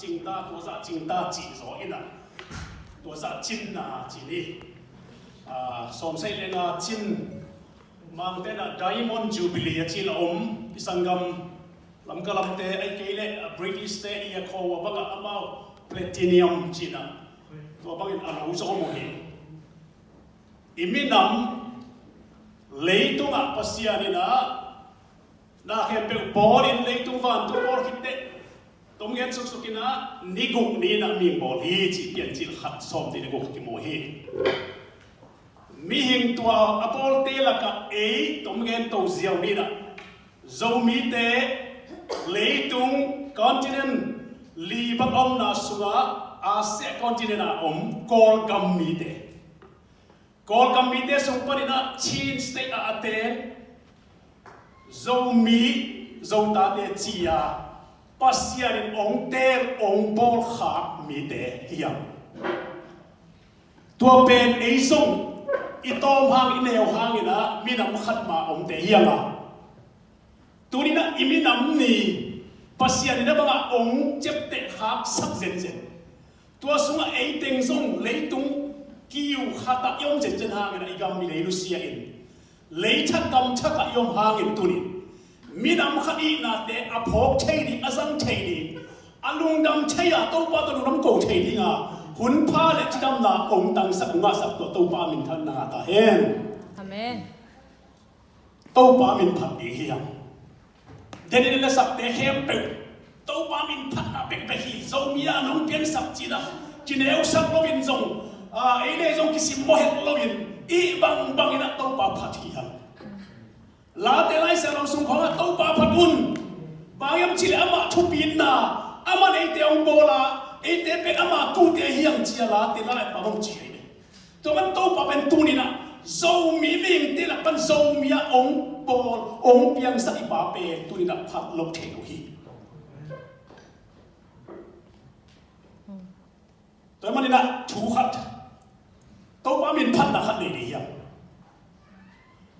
chính ta tua dạ chính ta chỉ rõ in à tua dạ chính là chỉ đi xóm xây lên là chính mang tên là Diamond Jubilee chỉ là isangam làm cái làm thế ai kể lệ British te ia khâu và bằng amao platinum chỉ là tua bằng in alo số một hình imi nam lấy tung à pasia ni na hem pe ball in lấy tung van tu ball hitte tông gen suk sukina ni guk ni na mi bol hi chi pian chi khat som ti ni guk ki mo hi mi hing tua apol te la ka e tông gen to ziaw ni na zo mi te leitung continent li ba om na sunga asia continent na kol kam mi te kol kam mi te sung pa ni na chin state a aten zo mi zo ta te chia pasiarin ong ter ong bol khak mi te hiam tua pen ei song itom hang ineo hang ina minam khat ma ong te hiama tunina iminam ni pasiarin na banga ong chep te khak sak zen zen tua sunga ei teng song leitung kiu khata yom zen zen hang ina igam mi leilu sia in lei thak kam thaka yom hang in tunin minam khadi na te aphok thei ni azang thei ni alung dam thei a to pa to ram ko thei ni nga hun pha le chidam na ong tang sak nga sak to pa min than na ta hen amen to pa min phat ni hiam den le sak te hem pe to pa min phat na pek pe hi zo mi a nong pian sak chi na chineu sak lo win zong ei le zong kisim mo het lo win i bang bang ina to pa phat hiam la te lai sa long sung khong to pa phatun bayam chile ama thupin na ama nei te ong bola e te pe ama tu te hiang chia la te lai pa bong chi ne to man to pa ben tu ni na zo mi ming te la pan zo mi a ong bol ong piang sa ipa pe tu ni na phat lok the no hi to man ni na thu khat to pa min phat na khat nei ni hiang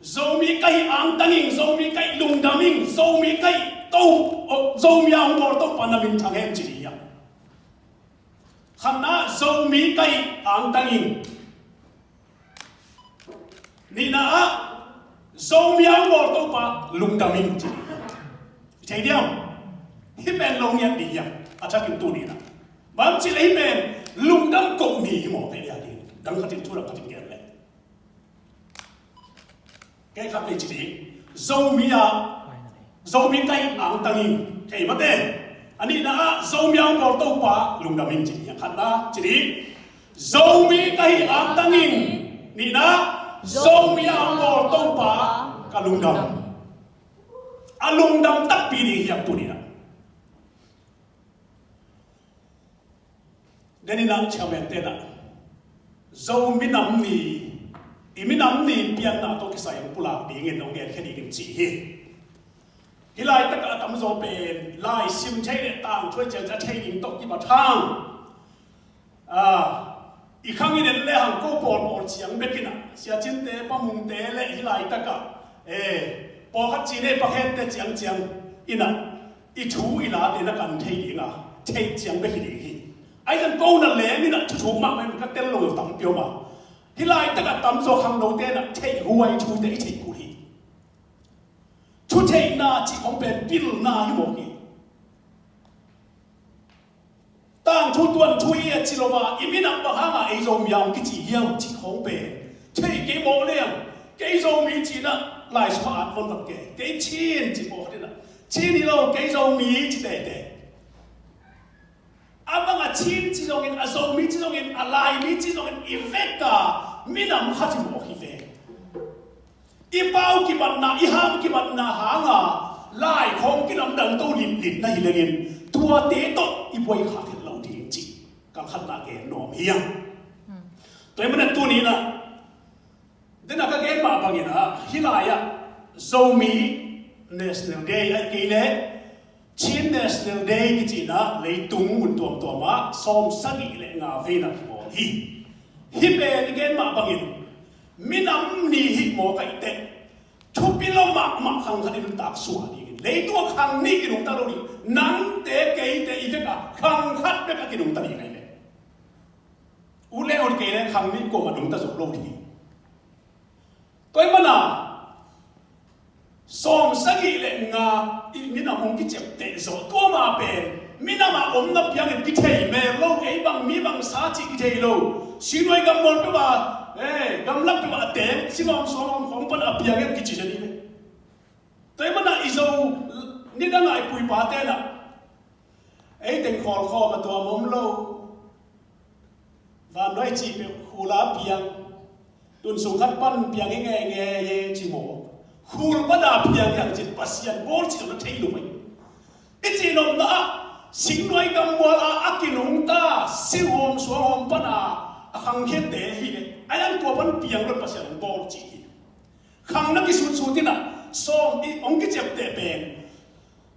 zomi kai ang tanging zomi kai lung daming zomi kai to zomi ang bor to panamin thangem chiriya khanna zomi kai ang tanging nina zomi ang bor to pa lung daming chiriya chaidiam hipen long yan diya achakin tu nina bam chile hipen lung dam ko mi mo pe ya din dang khatin thura khatin ger le cái khắp này chỉ đi dâu mi cây áng tăng thầy mất đen anh đi đã dâu mi áng bò tàu pa lùng đam mình chỉ nhận khát đã chỉ đi dâu mi cây áng tăng đi đã dâu mi áng bò tàu pa cả lùng đam à lùng đam tắc pi đi hiệp tu đi đã đến đi nào chào mẹ tên à dâu mi nắm ni iminam ni pian na to kisai pula ding in ong gen khadi kin chi hi hilai tak atam zo pen lai sim chai le tang thoi chen cha chai ding tok ki ba thang i khang in le hang ko por chiang bekina sia chin te pa mung te le hilai tak po khat chi ne pa khen te chiang ina i thu ila te na kan thei ding a thei chiang be hi ai kan ko na le ni na thu ma mai ka tel lo tam pyo ma hilai taka tam zo hang no te na thei huai thu te thei ku hi thu thei na chi khong pen bil na hi mo hi tang thu tuan thui a chi lo wa imina pa ha ma ei zo myang ki chi hiang chi khong pen thei ke mo le ke zo mi chi na lai so at von vat ke chin chi mo de na chin ni lo ke zo mi chi te abang a chin chi zo ngin a zo mi chi zo ngin a lai mi chi zo ngin effect ka minam khati mo hi ve i pau ki ban na i ham ki ban na ha nga lai khong ki nam dang to lin lin na hi lengin tua te to i boi kha thil lo ding chi kam khat na ke nom hiang toy man tu ni na dena ka ge ma bangina hilaya zomi national day ai ke le chin national day ki chi na leitung mun tuam ma som sagi le nga ve na ki mo hi hi ben gen ma bangin minam ni hi mo kai te thu pilom ma khang khadim tak suwa ni lấy tua khang ni cái đúng ta rồi nắng té cái té ý cả khang khát với cái đúng ta đi này này u lẽ ở cái này khang ni của mà đúng ta rồi lâu thì tôi mà na som sagi lệ ngà mình làm ông cái chép té rồi tua mà bền mình làm ông nắp yang cái thầy mẹ lâu ấy bằng mi bằng sa chỉ cái thầy lâu xin nói gam một cái bà gam lắp cái bà té xin ông som ông không phải áp yang cái gì đấy tôi mà na izo ni đang ngại bùi bát thế nào ấy tên kho mà tôi mồm lâu và nói chỉ về hula piang tuần số khát pan piang nghe chỉ mồ hula bắt đạp piang yang chỉ pasian bol chỉ nó thấy luôn ít chỉ nó na sinh nói cầm mua akinung ta siêu hom xuống hom pan khang hết để hi đấy anh tua pan piang rồi pasian bol chỉ khang nó cái sụt thế nào som ông cái chép tệ bền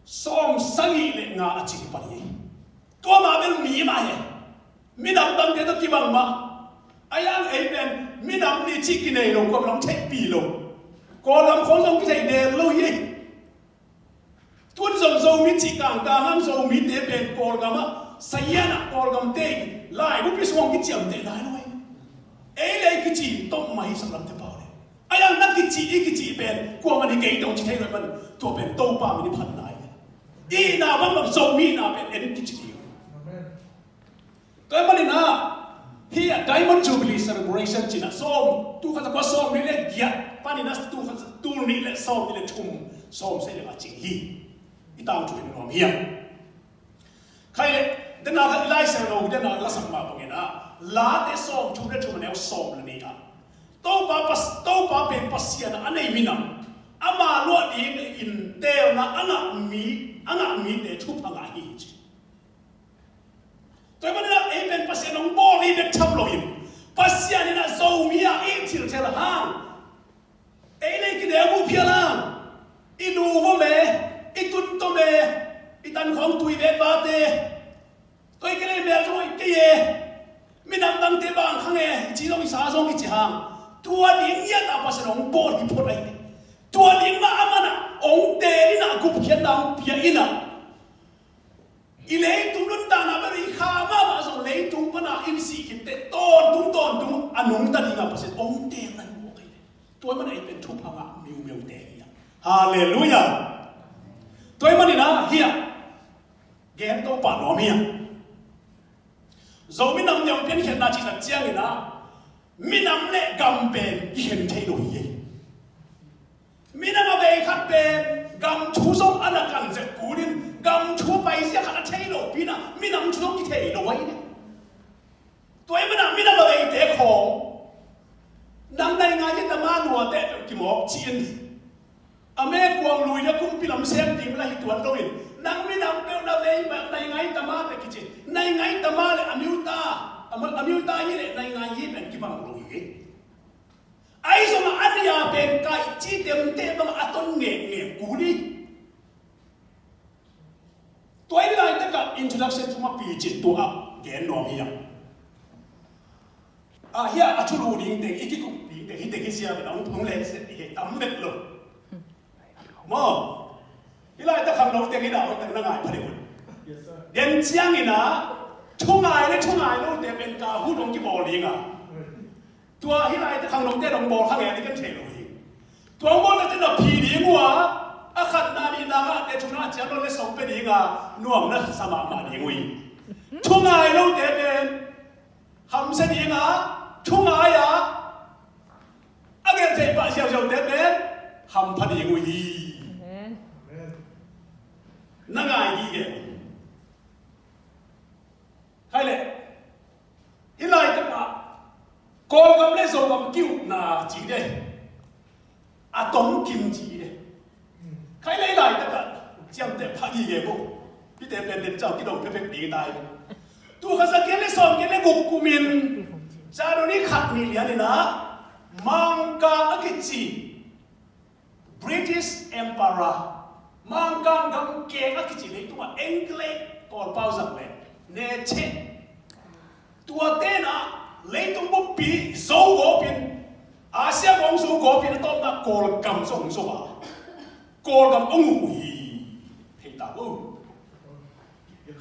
som sangi lệ ngà chỉ cái gì tua mà bên mỹ mà hè mi nằm đằng thế đó kí bằng mà ai ăn ấy bên mi nằm đi chỉ cái này rồi còn làm chạy bì rồi còn làm khó giống cái chạy đèn lâu vậy tuôn dòng dầu mi chỉ càng ăn dầu mi tế bên còn làm á say na còn làm tê lại lúc biết xong cái chém tệ lại thôi ấy đây cái gì tông mày sắp làm thế bao đấy ai ăn nát cái chỉ bên qua mà đi cái đồng chỉ thấy rồi mình tua bên tàu pa mình đi phật lại ý nào bằng dầu mi nào bên em cái gì tôi mà đi na here Diamond Jubilee celebration chỉ là som tu khát qua som ni lệ giat pa ni na tu ni lệ som ni lệ thum som sẽ là chỉ hi itang chu ni nom hiam khai lệ den na lai se lo den na la sang ma bang na la te som chu de chu ne som la ni a to pa pen pasian anei minam ama lo di in tel na anga mi te thu phanga hi tôi mới nói em bên pasien ông bò đi bên chăm lo im pasien này là giàu mía ít chịu thế là hang ấy này cái điều bu pia lang ít đủ vô mẹ ít tuân tô mẹ ít ăn không tùy về ba tê tôi cái này mẹ rồi cái gì mình nằm đằng tê bằng khang nghe chỉ trong xã trong cái chỉ hàng tua điểm nhất là pasien ông bò đi phố này tua điểm mà amana ông tê đi na cúp hiện đang pia ina ilay tung nun ta na beri khama ma so lay tung pa na in si kinte ton tung anong ta di nga pasit ong te nan mo kay toy man ay pen thu pa nga miu te ya hallelujah toy man ina hiya gen to pa no miya zo min nam nyam pen khen na chi sa chiang ina min nam le gam pen khen thei lo ye min nam ave khat pen gam thu som anakan je kurin gam thu pai sia khát thấy đồ pina mi nằm chung cái thể đồ ấy tôi mới nằm mi nằm ở đây để khổ năm nay ngay cái tama nua để cái mỏ chiên à mẹ quăng lùi nó cũng bị làm xem tìm lại tuần rồi năm mi nằm kêu na đây mà này ngay tama để cái gì này ngay tama là amiu ta như này này ngay như này cái bằng lùi ai sao mà anh ya bên cái chi tiệm tiệm bằng aton nghề cũ đi tôi lại tất cả introduction chúng ta bị chết tua gen nom hiam here a chu lu ding te iki ku ding te hite ki sia ba ông le se ti tam met lo mo ilai ta kham lo te ki da ta na ngai phale kun den chiang ina thu ngai lo te ben ka hu dong ki bo ling tua hilai ta kham lo te dong bo khang ya ni kan the lo hi tua mo ta na phi ding wa khát na đi na mà để chúng ta chỉ nói lên sống bên đi nuông nó sao mà đi ngồi chúng ai lâu để bên hầm sẽ đi chúng ai anh em thấy bạn siêu siêu để bên hầm phải đi ngồi gì nó ngại gì vậy hay lẽ hiện lại tất cả con cầm lấy rồi cầm kêu là chỉ đây tống kim chỉ đây khai lấy lại tất cả chăm để phá gì vậy bố biết để bên đến trong cái đầu cái đi tay tu khá sa cái lấy sòng cái lấy gục của mình cha nó đi khát mình liền nè mang cả cái gì British Empire mang cả gam kê cái gì lấy tu mà English còn bao giờ vậy nè chết tua tên lấy tu bút bị dấu gỗ bên Asia bóng dấu gỗ bên tôm là cồn cầm sông sông Cô cầm ông ngủ hì tao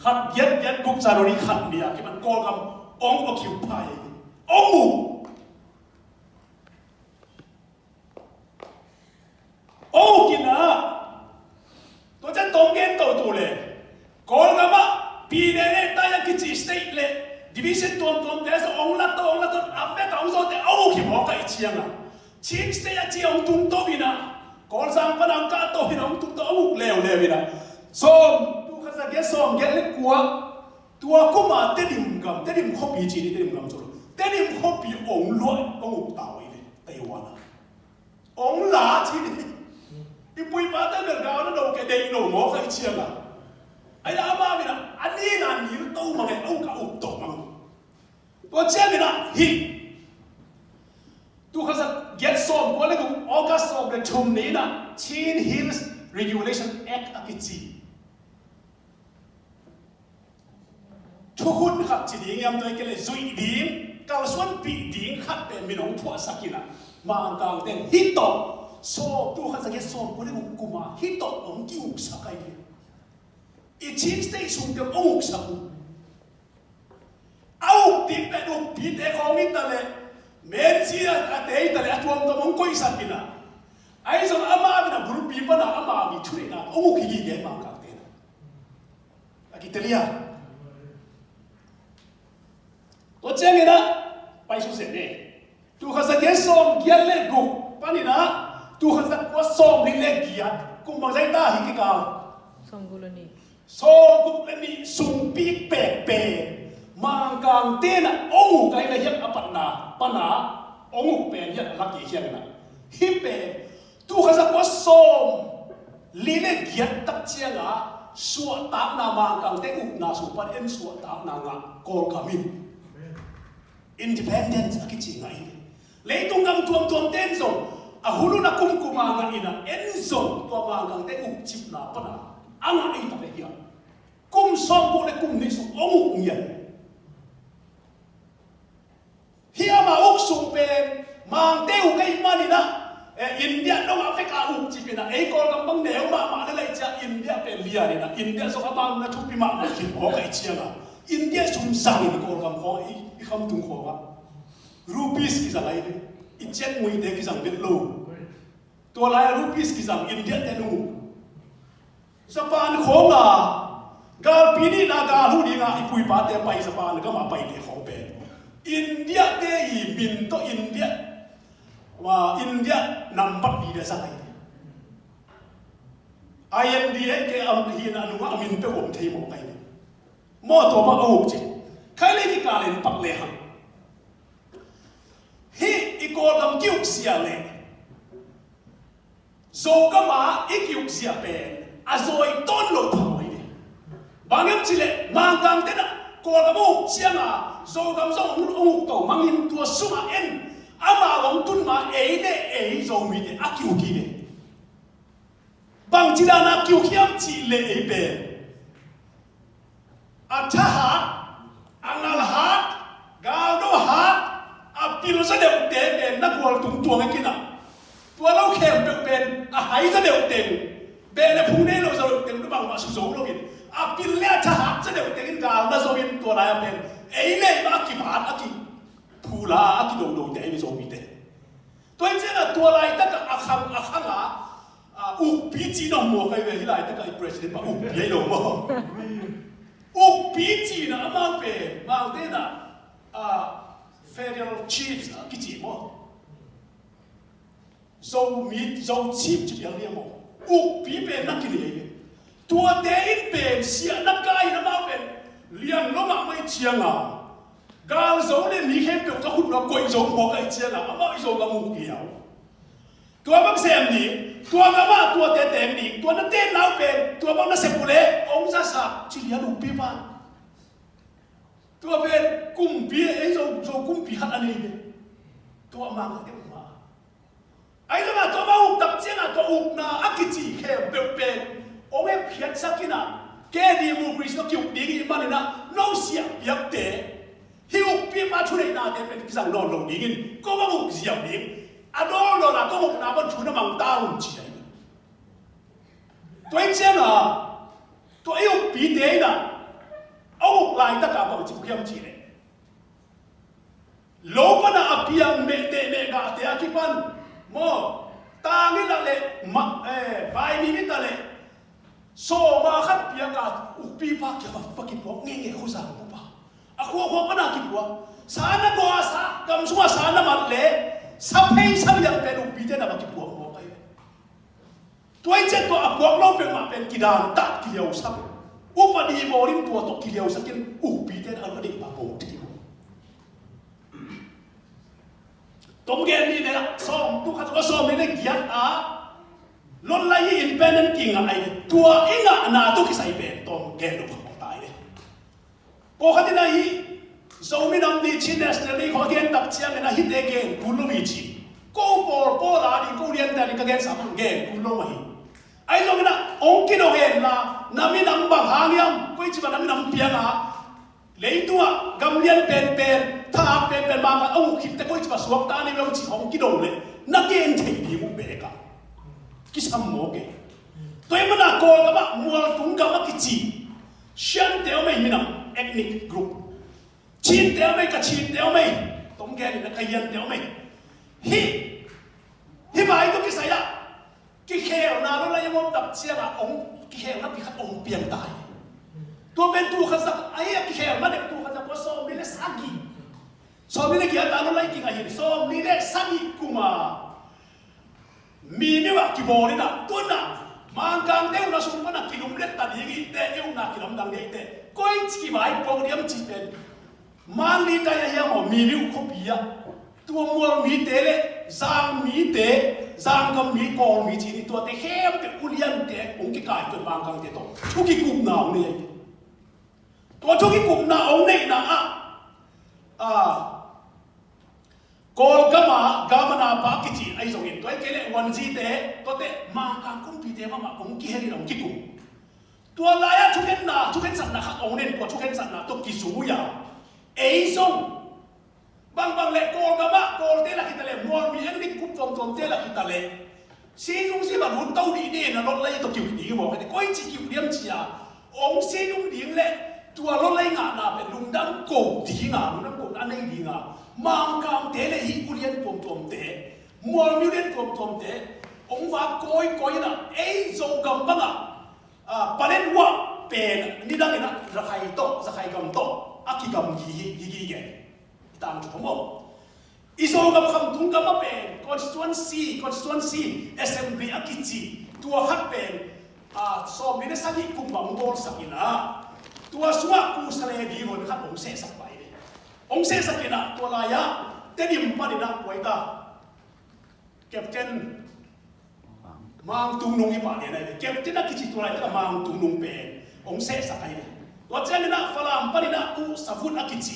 khát yết quốc gia nó đi khát bia cái bạn coi cầm ông có kiểu phải ông kì na tôi chân tông gen tàu lệ coi cầm á pi này ta yang cái state lệ division tuom thế sao ông lát tôi après cả ông rồi thì ông kì bỏ cái chiang à chiang state chỉ ông tung to vina còn sang phần ông cả to vina ông tung to ông leo vina so tu khá cái som cái lệ quá tua cũng mà tết điểm không bị gì đi tết điểm ngầm rồi tết điểm không bị ông loại ông tàu ấy TâyWan à ông lá chỉ đi đi bùi ba tết được gạo nó đâu cái đầy nổ ngó cái chiang à ấy là ba mình à anh đi là nhiều đâu mà cái ông cả ông tổ mà tôi chơi mình à hi tu khá get som qua lấy cũng August of the chum này na Chin Hills Regulation Act cái gìทุกคนขัดจีดีงามตัวเองเลยจุยดีมกาลส่วนปีดีงขัดเป็นมินองทั่วสักกินะมากางเต็นฮิตโตโซ่ตัวขัดสักแค่โซ่คนที่กุมาฮิตโตองกิ้วสักไอ้เนี่ยอีชินสเตย์สุ่มเดียวองสักเอาตีเป็นอุปีเด็กของอิตาลีเมนซีอาเตอิตาลีตัวมันมงกุยสักกินะไอ้ส่วนอามาเป็นบุรุษปีปนะอามามีช่วยนะองค์ขี้เกียจมากางเต็นอะกิเตลียตัวเจ้าเนี่ยนะไปสุดเสร็จเนี่ยตัวข้าศึกเนี่ยส่งเกียร์เล็กกูปานี่นะตัวข้าศึกว่าส่งนี่เล็กเกียร์กูบางใจตาหิกิกาส่งกุลนี่ส่งปีกเป๊ะมังกางเต้นองค์ใครเลยยักษ์ปันนาองค์เป็นยักษ์ลักกี้เฮียนะฮิปเป้ตัวข้าศึกว่าส่งลีเล็กเกียร์ตักเชียงอ่ะสวดตามนามังกางเต้อุปนาสุปันเอ็นสวดตามนางะโกลกามินindependence aki chinga ini leitung gam tuam ten so ahulu na kumanga ina enzo to mangang te chip na pana anga ai ta ya kum som ko le kum ni so omu ngia hiya ma ok sum pen mang te u kai mani na India no Africa chip na e ko gam bang ne ma le cha India pen lia ni na India so abang na thupi ma ki o kai chianga India sum sang ni ko gam ko i kham tung ko ga rupees ki sang ai ni i chen ngui de ki sang bet lo to lai rupees ki sang India te nu Japan ko nga ga pini na ga hu ni nga i pui pa te pai Japan ga ma pai te ko pe India te i min to India wa India nampak di desa ai IMDA ke am hi na nu amin pe hom thei mo kai mo to ma au chi khai le ki ka len pak le ha hi i ko dam kiuk sia le zo ka ma i kiuk sia pe a zoi ton lo thoi ni bangam chi le mang kang te na ko ka mo sia na zo kam zo ong to mangin tua suma en ama wong tun ma e zo mi de a kiu ki le bang chi da na kiu khiam chi le e pe Atahat, angalahat, galdohat, apil sa deu te ben na kual tung tuang kina. Tua lau kem deu ben a hai sa deu te ben na phung ne lo sa deu te lu bang ma su zo lo bin. Apil le atahat sa deu te kin gal na zo bin tua la ben. Ei le ma ki phat aki phula aki do te ai zo mi te. Toi che na tua lai ta ka akhang a u pi chi no mo kai ve hi lai ta ka president ba u pi lo mo. Upi na amang pe mang te na federal chiefs ki chi mo zo chief chi yang dia mo upi pe na ki le tua te in pe sia na kai na ma pe lian lo ma mai chiang a gal zo le ni khem pe ka khut na koi zo mo kai chiang a ma zo ga mu ki yao tua bang sem ni tua ga ma tua te ni tua na te nau pe tua bang na se pule ong sa sa chi lian upi pa tua pe kum pi e zo kum pi hat ani ni tua ma ka te ma ai la ma tua ma u tap chiang a tua u na akichi khem pe ong e phiat sakina ke di mu kris no kyuk di gi ma ni na no sia yak te hi upi ma thu nei na te pe ki sang no lo di gin ko ma u sia di adol lo la ko na ban chu na mang ta un chi dai toi chen a ตัวเอวปีเตยนะเอาลายตะกาบังจิบเข้มจีเลยโลกน่ะอภิยังเมเตเมกาเตะคิปันโมตามิละเลยมาไปมีมิตรเลยโซมาขัดเปียกาอุปีปากเกี่ยวกับฟักกิบวกเงี้ยคุยสั่งปุ๊บปะอะหัวก็น่ากิบวกสารนักบัวสากำสัวสารนักมันเละสับให้สับยังเป็นอุปีเตน่ะมากิบวกไปตัวไอ้เจ้าตัวอับวกเราเป็นมาเป็นกิดานตักกิเลวสับอุปนิโมรินตัวตกกิเลวสักกินอุปีเตน่ะอันนี้มาโบทีตรงเกณฑ์นี้เนี่ยซ้อมทุกคนก็ซ้อมไม่ได้กี่อ่ะล้นไล่อินเป็นนั่นกิ่งอะไรตัวเองอ่ะน่าตุกิใส่เป็นตรงเกณฑ์ลูกของตายเลยปกตินะฮีซ้อมไม่นำดีชินเนสเนี่ยนี่ขอเกณฑ์ตับเชียงเนี่ยนะฮิตเองเกณฑ์คุณรู้วิธีกูปอลาดิกูเรียนแต่นี่ก็เกณฑ์สามเกณฑ์คุณรู้ไหมไอ้ตรงนั้นองค์กิโลเกณฑ์ละน้ำมีน้ำบางหางยังกูจะมาน้ำมีน้ำเปียกอ่ะเลยตัวกำเรียนเป็นถ้าเป็นบางเอาคิดแต่ก็จะมาสวมตาในเรื่องของกิโลเลยนักเกณฑ์ที่ดีมุกเบกะกิสามโมเกตัวเองมันน่ะโกลกับว่ามัวตุงกับว่ากิจีเชียนเดียวไม่มีน้ำเอ็กนิคกรุ๊ปชีนเดียวไม่กับชีนเดียวไม่ตรงแกนี่นะขยันเดียวไม่ฮิบายตัวกิสายะกิเขลนาแล้วอะไรยังมั่ตับเชียงองกิเขลนับพิฆาตองเปลี่ยนตายตัวเป็นตัวขจักไอ้กิเขลมาเด็กตัวขจักว่าซ้อมนี่เลยสักีซ้อมนี่เลยกี่ตาโนไล่กี่ไงซ้อมนี่เลยสักีกุมามีนี่ว่ากี่บอลนี่นะตัวน่ะมังกังเดียวนะสุ่มกันนะกิลุมเล็ดตัดยังไงเตะเอวนะกิลุมดังเดียเตะก้อยจีบไอ้โปรเกรมจีเป็นมันนี่ใจยังหมอมีวิวคบีอะตัวมัวมีเตะเลยจางมีเตะจางก็มีกองมีจีนี่ตัวเตะเข้มเตะอุเลียนเตะองค์กิกายตัวมังกังเตะตัวทุกกี่กลุ่มหนาวเนี่ยตัวทุกกี่กลุ่มหนาวเนี่ยนะกอลกามากามานาปากิจีไอ้ส่งเงินตัวไอ้เกล็ดวันจีเตะตัวเตะมาการกุมพีเตะมาองค์กิเฮริองกิกุตัวลายทุกเห็นนะทุกเห็นสันนะขัดองค์เนี่ยตัวทุกเห็นสันนะตัวกิสูยาไอ้ส่งบางเล็กกอลกามากอลเตะละกิตาเล่มัวมีอันนี้กุมจอมเตะละกิตาเล่ซีนุ่งซีบันหุ่นเต้าดีเนี่ยนะรถไล่ตัวกิวดีบอกไอ้ก้อยจีกิวเลี้ยงจีอ่ะองค์ซีนุ่งดีเล่ตัวรถไล่งานน่ะเป็นลุงดังโกดีงาลุงดังโกอันไหนดีงามังกังเตะเลยฮิอุเลียนปมเตะมัวมิเลียนปมเตะองว่าก้อยนะไอ้โจกัมบังประเด็นว่าเป็นนี่ดังนะจะใครโตจะใครกำโตอากิกำกี่แกตามชั่วโมงอีโจกัมคำทุ่งกัมมาเป็น constituency assembly อากิจีตัวฮักเป็นสอบนี้ได้สักที่กุมบังโกลสักกินะตัวสวะกูสเลดีวันขัดองเสสักไปองเสสักกินะตัวลายะเตดิมปานินะไว้ตาเก็บเจนมังตุงนุงอีป่าเนี่ยนะเก็บเจนนักกิจตัวอะไรก็มังตุงนุงเป็นองเสสักไปตัวเจนนะฝรั่งปานินะกูสัฟุนนักกิจ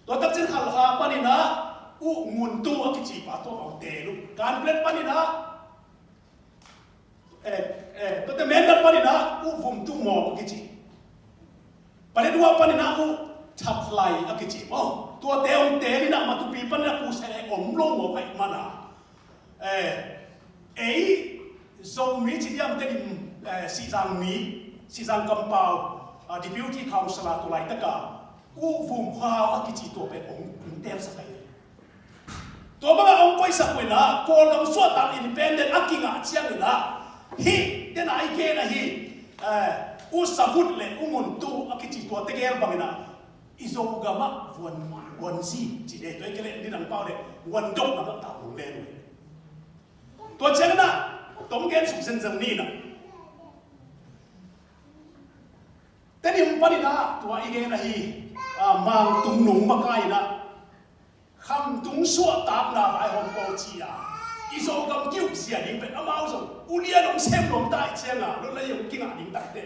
ตัวตักเจนขัลฮาปานินะกูงุนตูนักกิจป่าตัวของเตลุการเปลี่ยนปานินะตัวเตเมนต์ปานินะกูฟุมตูหมอกิจประเด็นว่าปนินาอูชัดไล่อากิจิอ๋อตัวเตองเตนี่นะมาตุปีปนินาอูเสอมลงหัวไปมานะโซมีจิตยามเต็มสีสังกำเปาดิบิวตี้คาวสลาตัวไล่ตะกากูฟุ่มข้าวอากิจิตัวเป็นองค์เต็มสักไปตัวบ้าองค์ไปสักเวนะโกลกับส่วนต่างอินดิเพนเดนต์อากิงะเชียงเลยนะฮีเดนไอเกนะฮีอุสฟุตเลยมุนตูอากิจิตัวเตเกลบางนะอิโซกามะวันซีจีเดตัวเกลนี่นังเป้าเลยวันดกนังตาหุ่นเล่นตัวเจ้านะตรงเกณฑ์สุขเซนจังนี่นะแต่นี่มันปนินะตัวอีเกนะฮีมังตุงหนุ่มมาไกลนะคำตุงสัวตามนาไอฮองโกจีอ่ะอิโซกามกิ้วเสียดิ้งเป็นอามาส่งอุเลียนองเซมลงใต้เชียงอ่ะรถเลยยังกิ้งอ่ะดิ้งใต้เด็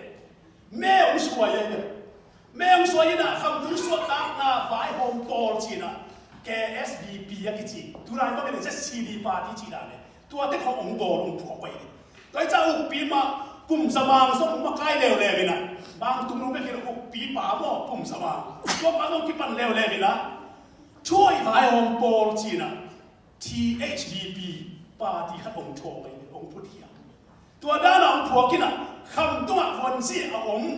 แม่องสวยเนี่ยแม่องสวยนะคำตุงสัวตามนาไอฮองโกจีนะแก SVP ยักษ์จีทุรายก็เป็นเจ้า CD ปาร์ตี้จีน่ะเนี่ยตัวเด็กขององค์โกลงผัวไปตัวเจ้าอุปีมาปุ่มสมางส่งมาใกล้เร็วเลยนะบางตุ้งนู้นไม่เคยอุปีป่าบ่ปุ่มสมางตัวบางต้องกินปันเร็วเลยนะช่วยไอฮองโกจีน่ะ THVP ปาร์ตี้ขัดองค์โชว์ไปองค์พุทธิยาตัวด้านองค์ผัวกินอ่ะคำตัวคนสิองค์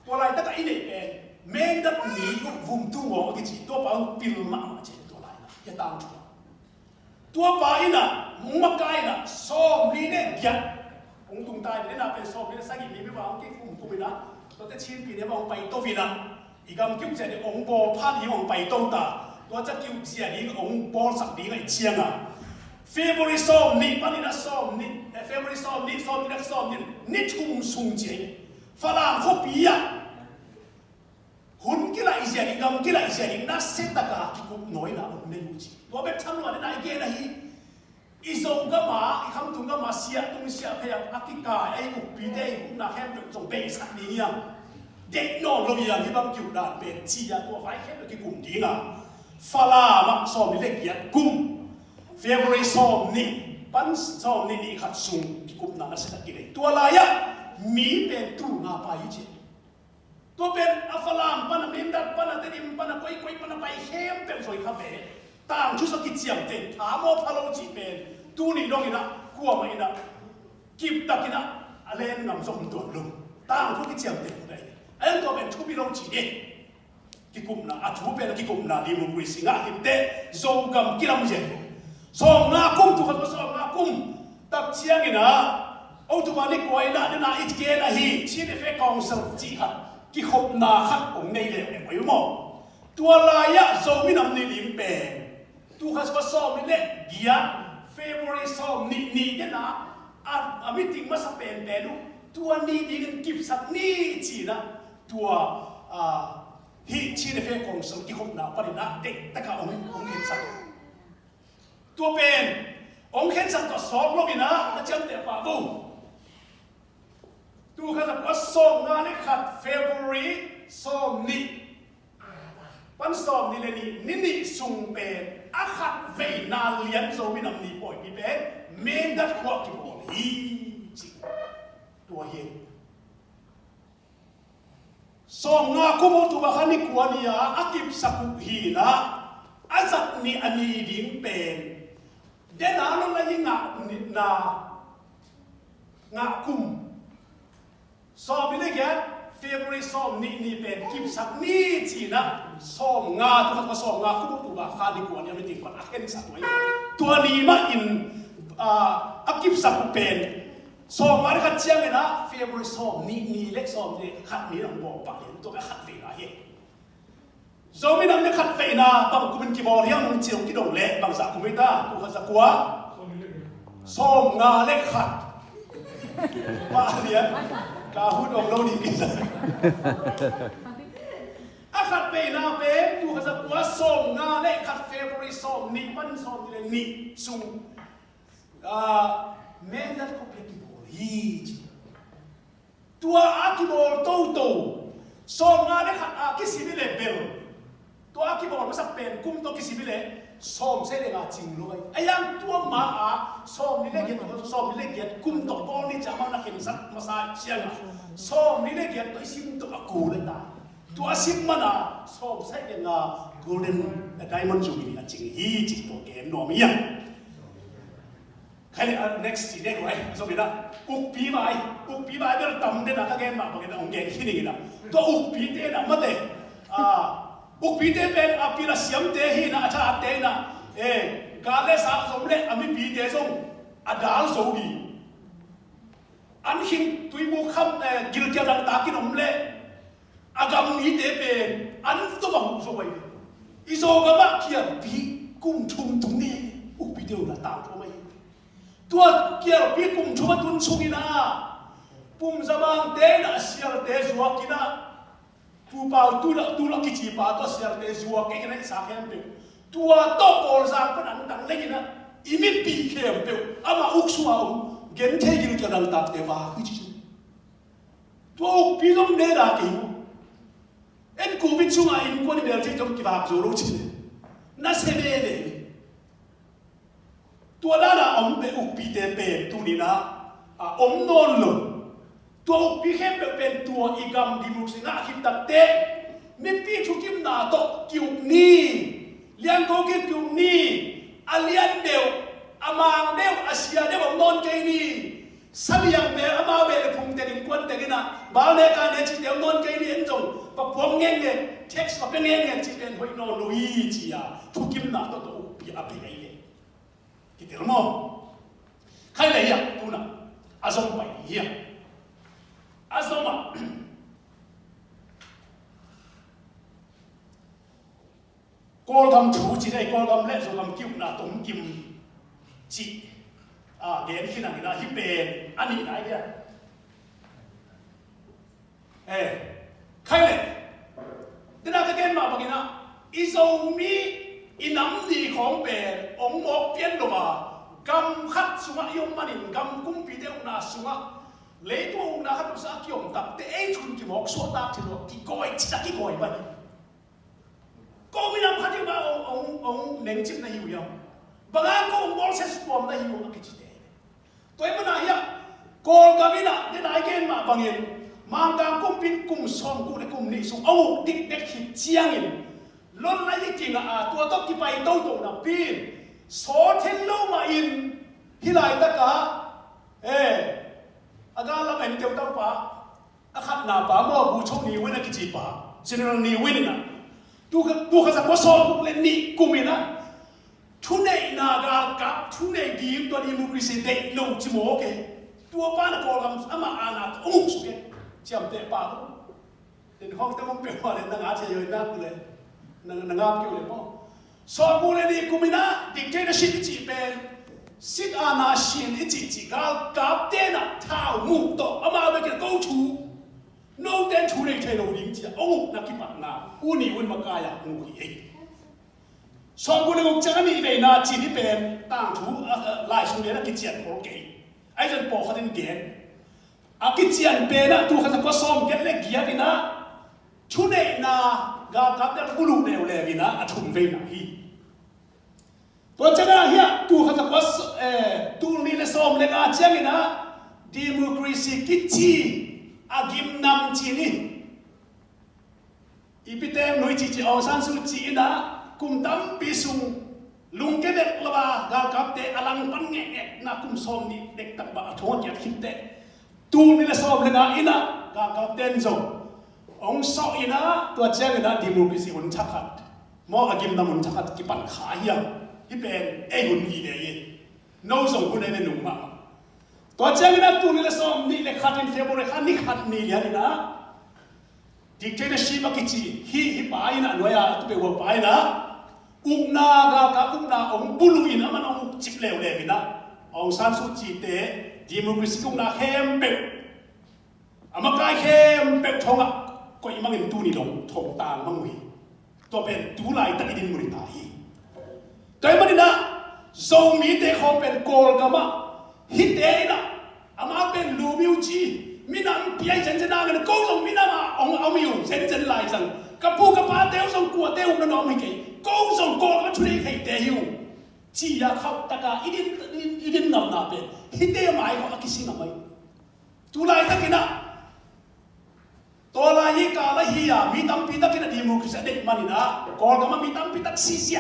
ตัวไรตั้งแต่อีนี่เป็นแม่ดับหนีก็วุ่นตัวงอที่จีตัวป้าปิลมาเจตัวไรนะอย่าตามตัวป้าอีน่ะมุมกายน่ะซ้อมนี่เนี่ยยัดองตุงตายเนี่ยน่ะเป็นซ้อมนี่สักกี่ปีไม่ว่าองกี่ฟุ่มตัวไปนะตัวแต่ชิ้นปีเนี่ยว่าองไปตัวฟินะอีกคำคิดจะเนี่ยองบอลพาดีองไปตัวตาตัวจะคิดเสียดีองบอลสักดีไงเชียงอ่ะเฟเวอร์ซ้อมนี่ปานี่นะซ้อมนี่เฟเวอร์ซ้อมนี่ซ้อมนี่นะซ้อมนี่นี่ทุ่มสูงเจียฝรั่งเขาปีอ่ะหุ่นกี่ไรเสียดีกำกี่ไรเสียดีน่าเสียตะกาที่กูน้อยนะองไม่รู้จีตัวแบบชั้นวันนั้นไอ้เกณฑ์อะไรอีโซก็มาอีคำตุงก็มาเสียตุงเสียพยายามอักกาไอ้อุปีเด้อุน่าแค่เป็นส่งเบสักนี้ยังเด็กน้องเราอย่างที่บางจุดด่านเป็นชียตัวไฟแค่ที่กลุ่มดีนะฟาลามักซ้อมนี่เล็กยัดกุมเฟเวอร์ซ้อมนี่ปันซ้อมนี่ขัดซุงที่กลุ่มนั้นเสร็จกินตัวลายะมีเป็นตู้งาไปเจตัวเป็นอัฟลามปันมินดัดปันเตดิมปันก้อยปันไปเข้มเป็นสวยคาเฟ่ต่างชุดสกิจเจียมเต็มถามว่าพะโล้จีเป็นตู้นี่น้องนี่นะกลัวไหมนะกิบตะกินะอะไรนำส่งตัวลงต่างชุดกิจเจียมเต็มเลยไอ้ตัวเป็นทุบิลงจีเนี่ยกิกุมนะอาชูเป็นกิกุมนะดิมุกริสิงห์กิมเตโซกัมกิลามเจสองนาคุมทุกคนสองนาคุมตักเชียงนี่นะเอาตัวมานี่กวยนะนี่นะอิทเกนะฮีชีนเฟกองสังจีฮัดกิขบนาขัดองในเล่ไม่รู้มั้งตัวลายะโซมินำนี่ดิมเป็นตัวข้าศึกซ้อมนี่เละเกียร์เฟเวอร์ซ้อมนี่เนี่ยนะมิติมาสเปนแต่ดูตัวนี่ดีกันกิบสักนี่จีนะตัวฮีชีนเฟกองสังกิขบนาปรินะเด็กตะกะองเห็นสักตัวเป็นองเห็นสักตัวสอบลงนี่นะอาจารย์แต่ป่าบุตัวข้าศึกซ้อมงานนี่ขัดเฟเวอร์ซ้อมนี่ปันซ้อมนี่เลยนี่ส่งเป็นอาขัดเวนาเลียนโซมินำนี่ปอยนี่เป็นเมนดัดขวบที่บอกฮีจิตัวเย็นซ้อมงาคุมตัวบ้านนี่กวนนี่อ่ะอากิบสักฮีนะอาจัดนี่อันนี้ดิ้งเป็นเดน่าลงเลยงาคุมซ้อมนี่เลยแกเฟเวอร์ซ้อมนี่เป็นกิบสักนี่จีนะซ้อมงาตัวเขาซ้อมงาคุมตัวบ้านนี่กวนยังไม่ติดก่อนอาเห็นสักไว้ตัวนี้มาอินอากิบสักเป็นซ้อมมาได้ขัดเชียงเลยนะเฟเวอร์ซ้อมนี่เล็กซ้อมนี่ขัดนี่หลังบอกปากเห็นตัวแบบขัดเวลาเห็นโซมินำเนี่ยขัดเวลาบางกูเป็นกีบอลเรียงมึงเจียวกีดงเละบางสักกูไม่ได้กูขัดสักกัวซ้อมงาเล็กขัดมาเนี่ยกาพูดองเราดีกินเลยอาขัดเวลาเป็นกูขัดสักกัวซ้อมงาเล็กขัดเฟเวอร์ซ้อมนี่ปั้นซ้อมนี่นี่ซุงแม่ดัดเขาเป็นกีบอลฮีจีตัวอากีบอลโตซ้อมงาเล็กขัดอากิสิบิเลเบลตัวอากีบอลมันสักเป็นกุมตัวกิสิบิเลซ้อมเสร็จเลยจริงเลยไอ้ยังตัวมาซ้อมนี่เล็กยัดตัวซ้อมนี่เล็กยัดกุมตัวบอลนี่จะมาหนักเห็นสักมาสายเชียงซ้อมนี่เล็กยัดตัวซิมตัวกูเลยตาตัวซิมมันซ้อมเสร็จเลยgolden diamond jubilee จริงฮีจริงตัวเกมหน่อมีอย่างใครเนี่ย next จีเด็กไว้สมัยนั้นอุกปีไปเดี๋ยวตั้มเด่นนะแกมาบอกกันองเกณฑ์ที่นี่นะตัวอุกปีเด่นนะมาเด็อุกปีเด่นเป็นปีละเสียมเตหีนะอาจารย์เตนะกาเลสาสมเล่อามิปีเตส่งอดาลโซบีอันหินตุยบุคำกิลเกียรังตากินอมเล่อากามีเตเป็นอันตัวบังโซไปอีโซกะมะเกียปีกุมชุมตรงนี้อุกปีเดียวละตามทั่วไปตัวเกี่ยวกับกุมชุมตุนสุกินะปุ่มสมางเตนะเสียเตจวกินะผู้เป่าตุลกิจิปาตัวเสียเตจวกินะสาเข้มเปตัวโตโกลซางปนันตังเล็กนะอิมิปีเข้มเปอามาอุกชัวเกณฑ์เทกิลจะดังตัดเตวาคือจิตัวอุกปีต้องเนดากิวเอ็นกูวิชุงอินคนเดียวที่ต้องกิบาบโซโรจิน่าเสพเลยตัวนั้นอมเป็นอุปปีเตเป็นตัวนี้นะอมนอนลงตัวอุปปีเข้มเป็นตัวอีกำดิมุสินะคิดตัดเตะมีปีชุกิมนาโตกิวนี่เลี้ยงโกกิกิวนี่อาเลียนเดียวอามางเดียวอาเซียเดียวอมนอนเกนี่ Sabiang be ama be le phung te in kwan te na ba le ka ne chi te non ke ni en jong pa pom ngeng nge text pa pe ngeng chi ben hoi no lui chi ya thu kim na to to pi a pe ai le ki te mo khai le ya tu na azom pai ya azoma cô gam chủ chỉ đây cô gam lẽ rồi gam kêu na tổng kim chị đến khi nào người ta hít bền anh đi lại kia khai lệ thế nào cái game mà bằng nó iso mi inam điของbền ông một biến đồ mà gam khát sung á yom manin gam cung bị đeo na sung á lấy tu na khát sa kiom tập te ai chun ki mok so ta thì nó ki coi chỉ ta ki coi vậy cô mi nam khát đi mà ông nén chip này hiểu không bằng anh cô bol sẽ spom này hiểu cái gì tôi mới nói ya cô kami na đến ai kia mà bằng yên mang càng cung pin cung son cung để cung nị sung ông tích đếch hít chiang yên luôn lấy cái chuyện tua tóc cái bài đâu đâu na pin số thiên lâu mà in hi lại tất cả aga làm anh tiêu tao pa khát na pa mo bu chong ni win cái gì pa general ni win na tu cái sao son cung lên nị cung in na chú này na gal cặp chú này đi tôi đi mua cái gì đấy lâu chỉ mua cái tua ba là còn làm ama ana ông số cái chậm tệ ba đó đến hôm tôi không biết mà đến đang ngã chơi rồi na cứ lên nàng ngáp kêu lên không so mua lên đi cũng mình na đi chơi nó xịt chỉ bên xịt ana xịt chỉ gal cặp tên na thao mù to ama bây giờ câu chú nô tên chú này chơi lâu điểm chỉ ông na cái mặt na uni un makaya ngu gì song quân ngục chẳngมีvề na chỉ đi bên tang chú lại xuống đến là cái chuyện của cái ai dân bỏ khát đến kiện cái chuyện bên na tu khát có song cái lấy kia vì na chú này na gà cáp để bulu đều lệ vì na thùng về na hi tôi chẳng là hiện tu khát có tu ni là song lấy ngã chẳng vì na democracy cái chi agim nam chi ni ipitem nuôi chỉ Aung San Suu Kyi na kum tam pisung lung ke dek lawa gal kap te alang pan nge na kum som ni dek tak ba thon ya khim te tu ni la som le na ina gal kap ten zo ong so ina to chang ina democracy hun chakhat mo agim na mun chakhat ki pan kha ya hi ben e hun gi de ye no zo kun ne nu ma to chang ina tu ni la som ni le khat in february khan ni khat ni ya ina dictatorship ki chi hi pa ina noya tu pe wo pa ina ukna ga ka ukna ong bulu in aman ong chip lew le vina Aung San Suu Kyi te democracy ukna hem pe amakai hem pe thonga ko imangin tu ni dong thong tang mangui to pen tu lai ta idin muri ta hi toy manina zo mi te khom pen kol gama hi te na ama pen lu miu chi minam piai chen chen na ko long minama ong amiu chen chen lai sang ka pu ka pa teo song kwa teo na no mi ke câu dòng cô nó chui thấy để hiểu chỉ là học tất cả ít đến nằm nạp bên hít để mãi họ cái gì nằm ấy tu lại tất cái nào tôi lại cái cả là hi à mi tâm pi tất cái nào đi mua cái sẽ để mà nè còn cái mà mi tâm pi tất xì xì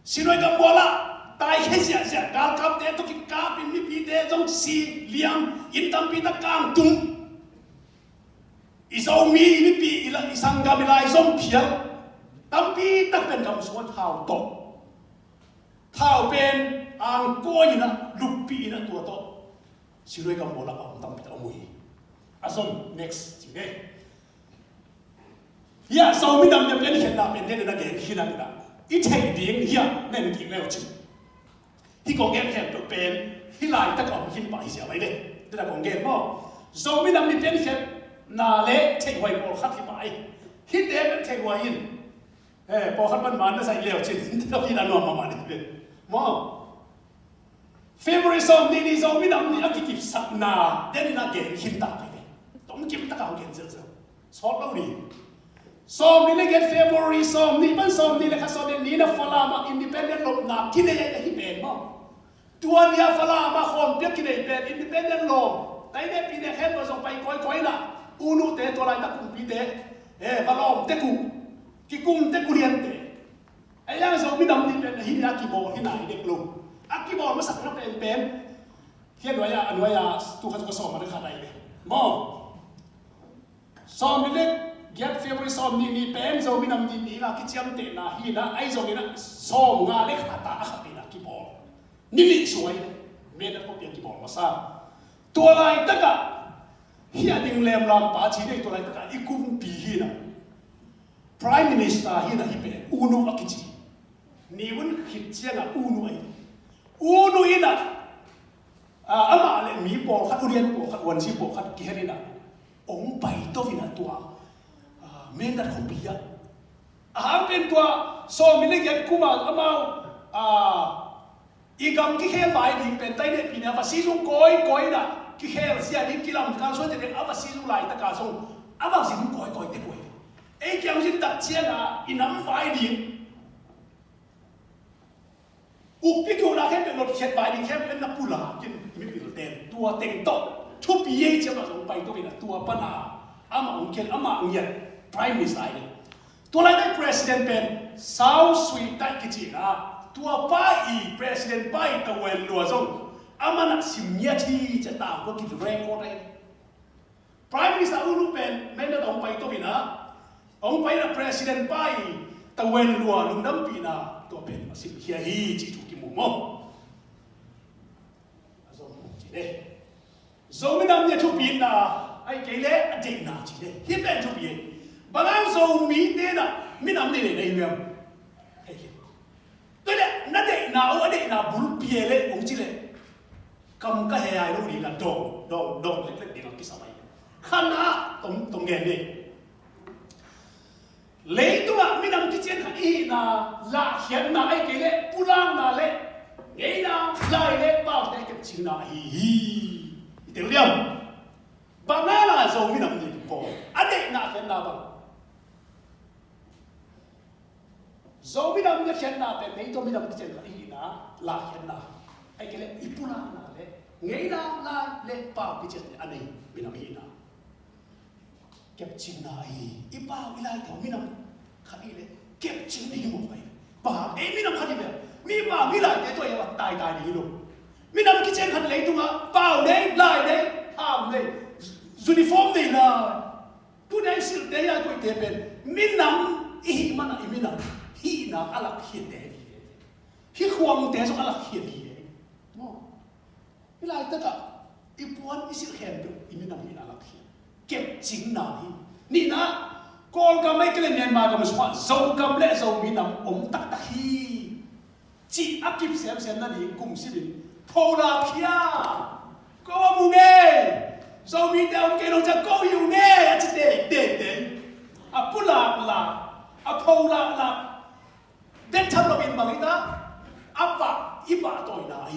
xin nói cái bữa là tai cái xì xì cả cặp để tôi cái cặp mi pi để trong xì liam in tâm pi tất càng tung isau mi mi pi ila isang gamila isong pial tâm pi tấtเป็นคำสอนเท้าโตเท้าเป็นอ่างก้อยนะลุกปีนะตัวโตสิรวยกับโมละอ่างตั้มเป็นอมุยอาสม next จีเน่เฮียสาวมีดำจะเป็นเห็นนาเป็นเด่นนะเก่งขี้นั่นนะอีเทคดิ้งเฮียเน่นกิ่งแล้วจิที่กองเกมแข่งเป็นที่ลายตะกอนหินไปเสียไปเลยที่ตะกองเกมมั้งสาวมีดำมีเป็นแข่งนาเละเทคไว้บอลขัดที่ไปฮิตเดเป็นเทคไว้ยินพอขันมันมาเนี่ยใส่เลี้ยวชิ้นที่พี่นั่นนอนมาเนี่ยเป็นมอเฟเวอร์ซอมนี่นี่ซอมไม่นำนี่อักกิบสักนาเดนน่าเก่งหินตาไปเลยต้องกิบตะกาวเก่งเจ้าสอนเราดิซอมนี่เลยเกตเฟเวอร์ซอมนี่เป็นซอมนี่เลยค่ะซอมนี่นะฟลามาอินดิเพนเดนต์ลบนาคิดได้ยังไงที่เป็นมั้งตัวนี้ฟลามาคนเปียกคิดได้เป็นอินดิเพนเดนต์ลบแต่เนี่ยปีเนี่ยแค่มาส่งไปก้อยๆนะอูนูเตะตัวไรตะกุ่มปีเตะฟลาเตะกุกิกุมเตกุเรียนเตะไอ้ยังสองพี่ดำนี่เป็นหินอากิโบที่ไหนเด็กลุงอากิโบมาสักนับเป็น hiện anh nói tu khát có sòm mà nó khát này mò sòm đi get February sòm ni pen rồi mình nằm đi là cái chiam tệ na hi na ai rồi mình sòm ngà đấy khát ta khát này là cái bò ni lì suy mình đã có biết cái bò mà sao tua lại tất cả hiện đình làm bà chỉ để tua lại tất cả ít cũng bị hi na Prime Minister hi na hi pe unu akichi ni vẫn hit chiang à unu ấy unu ina ama le mi po khat urian po khat wan si po khat ki herina ong pai to vina tua men dat khopia pen tua so mi le get kuma ama igam ki khe vai ding pen tai ne pina va si jung koi na ki khe sia ni kilam kan so te ava si jung lai ta ka so ava si jung koi te koi e kyang sin tak chiang inam vai ding Upi kau nak kan pelot kiat bayi ni kan pelna pula kin mi bil ten tua teng tok tu piye je ma song pai tu bina tua pana ama ungkel ama ngiat prime minister ni tua lai dai president pen south sweet tai kici na tua pai president pai ka wen lua song ama nak simnya thi je ta ko ki record ai prime minister ulu pen men da ong pai tu bina ong pai na president pai ta wen lua lung dam pina tua pen sim hia hi chi mo zo chỉ đây zo mi nam ne thu pin na ai cái lẽ anh chị nào chỉ đây hiếp lên thu pin bà đang zo mi thế na mi nam này này nhầm tôi đấy nó để nào bún bia lên cũng chỉ lên cầm cái hè ai đâu đi là đồ lên đi làm cái sao vậy khăn á tổng nghề đi lấy tôi mi nam cái chuyện này là hiện na ai cái lẽ pulang na lẽ ngày nào lại lẽ bao cái cái chuyện nào hiểu không? Bạn nào là rồi mình làm gì có, anh ấy nào hiện nào bằng, rồi mình làm cái hiện nào về mấy tôi mình làm cái chuyện là hiện nào, anh cái lẽ ipula nào lẽ, ngày nào là lẽ bao cái chuyện anh ấy mình làm hiện nào, cái chuyện nào bao cái lại thôi mình làm khá đi lẽ, cái chuyện này một vậy, bảo em mình làm khá đi vậy. Mi bảo mi lại cái tôi là tài đi luôn. Mi nằm cái trên khăn lấy tung á, vào đấy, lại đấy, hàm đấy, uniform đấy là, tu đấy sự đấy là tôi tiền bên. Mi nằm, ý mà là mi nằm, ý là ala hiện đấy, hi khoang đấy xong ala hiện đấy. Mi lại tất cả, ý buồn ý sự hèn được, mi nằm hi ala hiện, kẹp chính nào hi, nị na, con cái mấy cái này mà cái mà dâu cầm lẽ dâu mi nằm ống tắc hi. Chỉ áp kịp xem là đi cùng xí bình thô là kia có mù nghe rồi mình đeo cái đồ chắc có yêu nghe chỉ để áp thô là đến thằng nó mình bằng ta áp bạc ít bạc tuổi này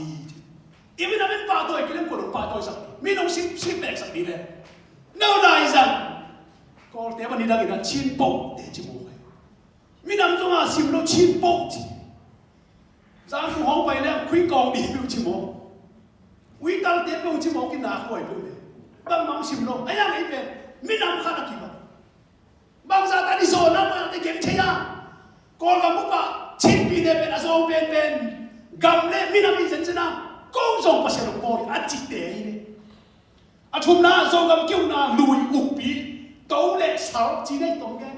ít mình làm bạc tuổi cái lên của bạc tuổi sao mình không xin bẹt sao đi về đâu này rằng có thế mà đi ra cái là chín bộ để chỉ một mình làm cho mà xin nó chín bộ giang phủ hong bay lên quý con đi luôn chứ mồ, quý tao tiếp luôn chứ mồ cái nào khỏi luôn, băng mang xìm luôn, ai ăn ấy về, mình làm khá là kịp à, băng ra ta đi rồi lắm mà đi kiếm chơi à, còn gặp bố bà chín pi đây bên à rồi bên gầm lên mình làm gì chân chân à, công dụng bác sĩ đồng bồi, ăn chỉ để đi, à chum na rồi gầm kêu na lùi ục pi, tấu lệ sáu chỉ đây tông cái,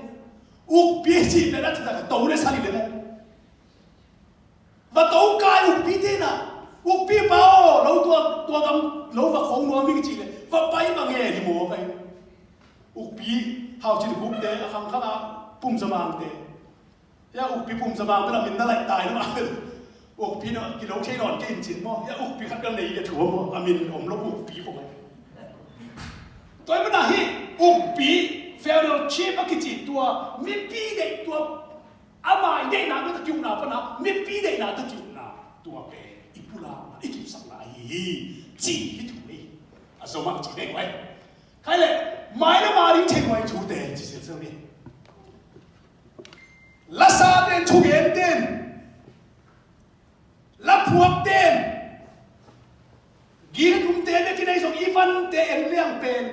ục pi chỉ bên đó thì là tấu lệ sáu đi đây. Và tấu cai ục pi thế nào, ục pi bao lâu tua cầm lâu và không nói cái gì này, và bay mà nghe thì mua vậy, ục pi hào chỉ ục thế, hàng khác à, pum ra mang thế, ya ục pi pum ra mang bây giờ mình đã lại tài nó mà, ục pi nó cái lâu chơi đòn cái gì mà, ya ục pi khác cái này cái thua mà, mình ôm lâu ục pi không vậy, tôi mới nói ục pi federal chief cái gì tua, mi pi đấy tua ama ide na ta kiu na pa na mi pi de na ta kiu na tua pe ipula ikip sak na hi chi hi thui a so ma chi de wai khai le mai na ma ri chen wai chu de chi se so ni la sa den chu gen den la phuak den gi kum te ne ki nei so i fan te en liang pen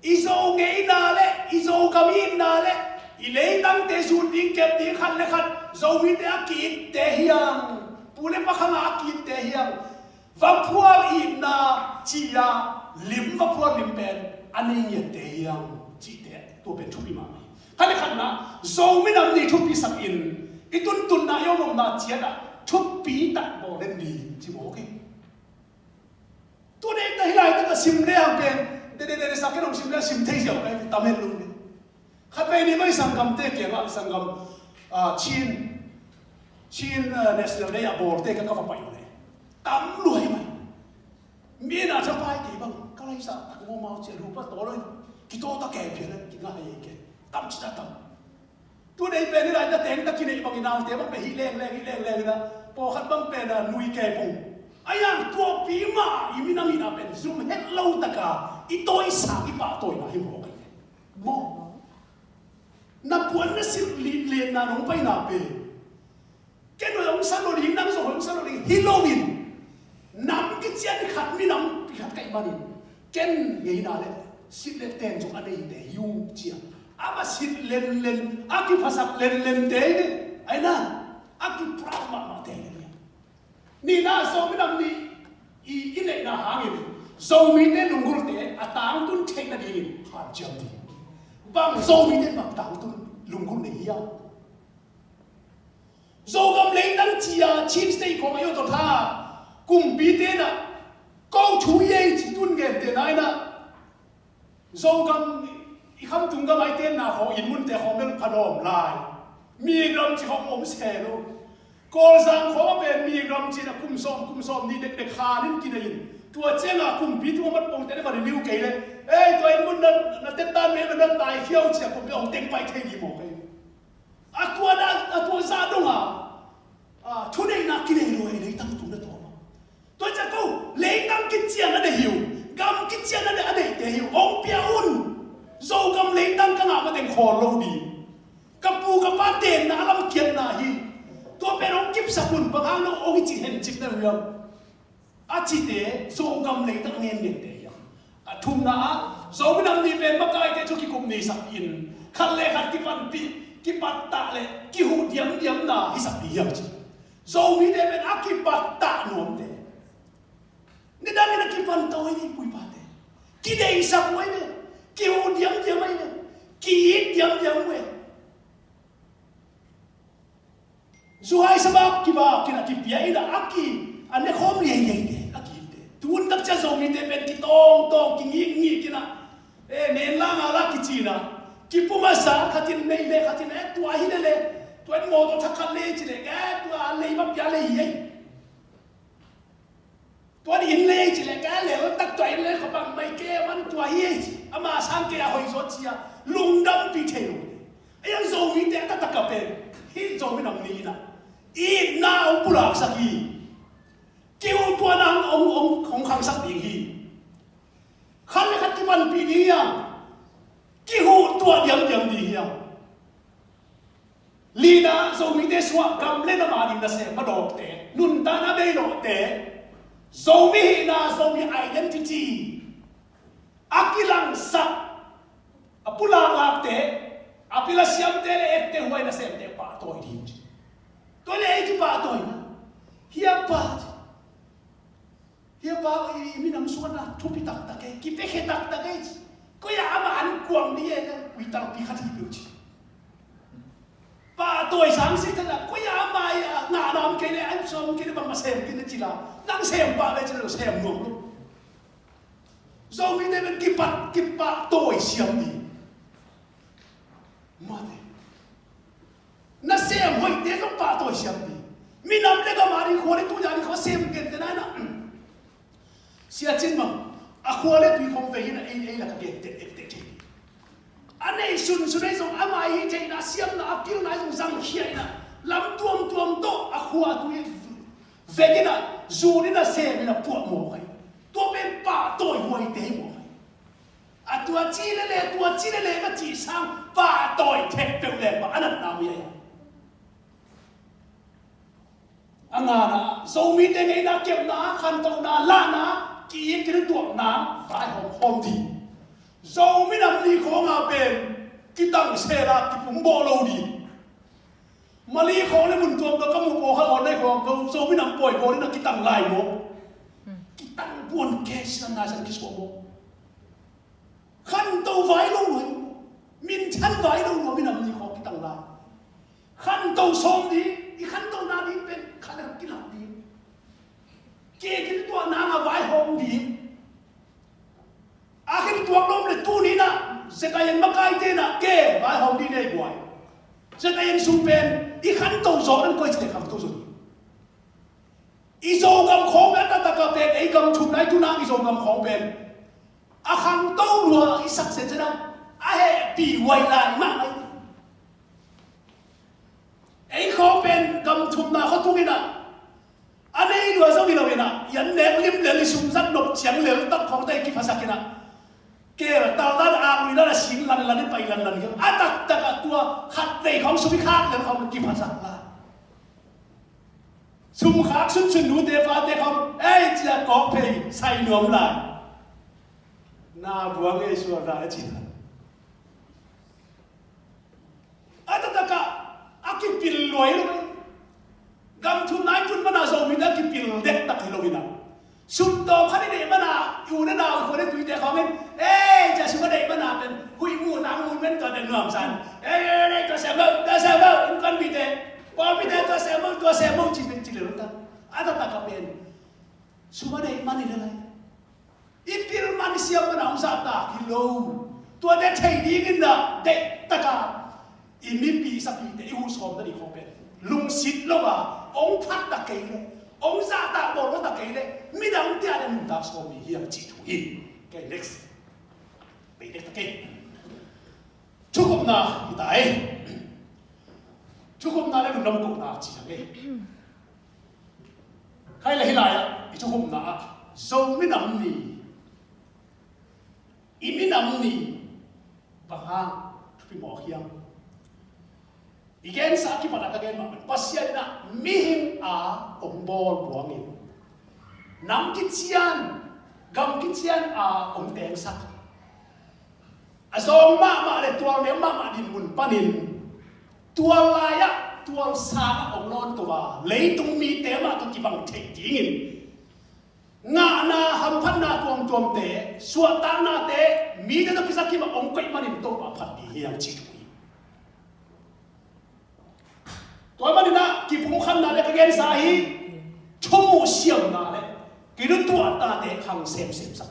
izo ngei na le izo kamin na le ilay tang te sun ding kep ding khan le khan zo mi te akit te hiang pule pa khang akit te hiang và phua im na chỉ ya lim và phua lim ben anh ấy nhiệt tế yang chỉ tế tua ben thupi mà hay là khăn na dầu mình làm gì thupi sắc in ít tuần na yêu mong na chia na thupi tặng bộ lên đi chỉ bộ cái tôi đây đây lại tôi sim le hàng ben để sao cái đồng sim le sim thấy gì cái tạm hết luôn khát về đi mới sang cầm tê kia mà sang cầm Chin national day abor te ka fa pai ne tam luai mai mi na cha pai ki bang ka lai sa ta mo mau che ru pa to lo ki to ta ke phe ne ki nga hai ke tam chi ta tam tu dei pe ni la ta teng ta ki nei bang ina te bang pe hi leng na po khat bang pe na nui ke pung ayang to pi ma i mi na pen zoom het lo ta ka i toi sa i pa toi na hi mo ke mo na puan na sim li le na nong pai na pe cái nội ông sao đi năm rồi ông sao đi Halloween năm cái chuyện khát mi năm khát cái mà đi cái gì nào đấy xin lên tiền cho anh ấy để dùng chia mà xin lên cái phát sắc lên thế đấy ấy na cái prama mà thế đấy ni na so mi năm ni in này na hàng ấy so mi tên lùng gul thế tang tun thấy là đi hạt chấm đi bang so mi tên bang tang tun lùng gul này hiao dầu cầm lấy đăng chia chín stay của mấy ông ta cùng bị tên à câu chú ye chỉ tuân nghe tên này nè dầu cầm không tung cái máy tên nào họ in muốn tên họ nên phản động lại mi gram chỉ họ ôm xe luôn còn rằng họ bên mi gram chỉ là cùng xóm đi để khá nên kia này tua chế là cùng bị tua mất bông tên mà review cái này ê tụi anh muốn là tên tan mấy mà tài khiêu chỉ cùng với ông tên bay thay gì một cái tua ra đúng à chỗ này là cái này rồi lấy tăng tụng được thôi tôi chắc câu lấy tăng cái chuyện nó để hiểu gam cái chuyện nó để hiểu ông bia un dầu gam lấy tăng cái nào mà thành khó lâu đi cặp pu cặp ba tiền na làm kiệt na hi tôi bên ông kiếp sập un bằng hàng nó ông chỉ hiện chip na rồi chỉ để dầu gam lấy tăng nghe nghe để thùng na dầu mình làm đi bên bắc cái cho cái cục này sập in khăn lệ khăn cái phần cái bát tạ lệ cái hũ điểm na hi sập đi hiểu chứ dầu mi để bên ác bát tạ nuông thế, nên đang là cái phần tôi đi bùi bát thế, cái đây sắp mới đấy, cái hũ điểm ấy đấy, cái ít điểm ấy, dù ai sabab cái bà cái là cái bia ấy là ác anh ấy không liền thế, ác thế, tuôn đắp cho dầu mi để bên cái tông cái nghĩ cái na, nên là cái gì na, cái pumasa khát tin này lên khát tin ấy tua hi lên tôi anh mua tôi thắc khăn lên chỉ để cái tôi ăn lấy bắp giá lấy gì tôi anh in lấy chỉ để cái lấy nó tắc tôi lấy không bằng mấy cái món tôi hi mà sang cái hồi số chi à lung đâm bị theo ấy anh dầu mi để tắc cặp bên hi dầu mi nằm ní na ít nào bù lạc sắc hi kêu tôi năng ông không khăng sắc đi hi khăn lấy khăn cái bàn bị đi à kêu tôi điểm đi à Lina so mi te swa kam le na ma na se ma dok te nun ta na be lo te so mi na so mi identity akilang sa apula lak te apila siam te le et te huai na se te pa toy din to le ki pa toy na hia pa mi nam suan na thupi tak ke ki pe khe tak ke ko ya ama an kuang ni e wi tar pi khati bi chi ba tôi sáng sinh thế là có nhà mai ngã nam cái này anh xong cái này bằng mà xem cái này chỉ là đang xem ba đây chỉ là xem ngược luôn rồi mình đây bên cái bạn tôi xem đi mà thế nó xem hồi thế không ba tôi xem đi mình nằm đây cái mà đi khoa đấy tôi ra đi khó xem cái này nè xia chân mà khoa đấy tôi không về là ấy là cái tệ anh ấy xuân đấy dùng anh ấy chạy na xiêm na kêu na dùng răng khia na làm tuom to khoa tôi về cái na dù đến là xe mình là buộc mồ cái tôi bên bà tôi hồi thế mồ cái tôi chỉ lên cái chỉ sang bà tôi thẹp biểu lên mà anh nào vậy anh na dầu mi tên ấy na kiếm na khăn tông na la na kí cái tuồng na phải hôm thì dầu mi nằm đi khó ngà bên cái tăng xe ra cái cũng bỏ lâu đi mà đi khó lên một tuồng đó có một bộ khác ở đây khó dầu mi nằm bồi bồi là cái tăng lại một buồn kê sang na sang kiswa mo khăn tàu vải lâu rồi min chăn vải lâu rồi min làm gì khó cái tầng là khăn tàu xóm đi khăn tàu na đi bên khăn là cái làm đi kê cái tua na mà vải hồng đi akhir tua lom le tu ni na sekayan makai te na kê vải hồng đi này quay sekayan sumpen khăn tàu gió nó coi chỉ khăn tàu rồi izo gam khong ata taka pe ei gam thum nai tu na izo gam khong ben a khang tàu lùa isak sen sen a he pi wai lai ma mai ei khong ben gam thum na kho tu ni na anh ấy lùa sao đi đâu vậy na yan ne lim le li sum zat nop chiang le tak khong tai ki phasa kina ke ta ta a ni na sin lan lan pai lan lan a tak tak tua khat dei khong sumi khat le khong ki phasa la sum khát sum sum nụ tê pha tê không, ấy chỉ là có thể say nuông lại, na buông cái xua ra chỉ là, à tất cả, à cái pin lôi rồi, gam thun nai thun mana zo mi da cái pin đẹp đặc cái lôi na, sum to khát đi mana, yêu na nào có để tùy tê không em, ấy chỉ sum đấy mana bên, hui mua nang mua bên toàn đền nuông san, ấy tôi xem đâu, em con bị tê. Bao nhiêu thế tôi xem mong chỉ là ta, ada tak kapen, semua deh mana ni lah, ipil manusia mana orang zata kilo, tua deh cai di gina deh taka, ini bisa pi deh usom dari kapen, lung sit lo ah, ông phát tak kay le, ông zata bol tak kay le, midang dia ada minta suami yang citu hi, kay next, beda tak kay, cukup na kita cukup na le nung namkok na chỉ kay. Hay là itu hôm na zo mi nam ni imi nam ni bahang tu mo hiam igen sa ki pada kagen ma pasya na mihim a ombol buangin nam kitsian gam kitsian a om teng sak azong ma le tual ne ma din mun panin tual laya tuang sana ông lon tua lấy tung mi té mà tôi chỉ bằng thể tiếng ngã na hầm phát na tuang té suat ta na té mi thế nó cái gì mà ông quậy mà niệm tôi bảo phát đi hiang chỉ tôi mà đi na kịp phụng khăn na để cái gen sai chung mu xiêm na đấy cái nó tuat ta té hàng xem sắc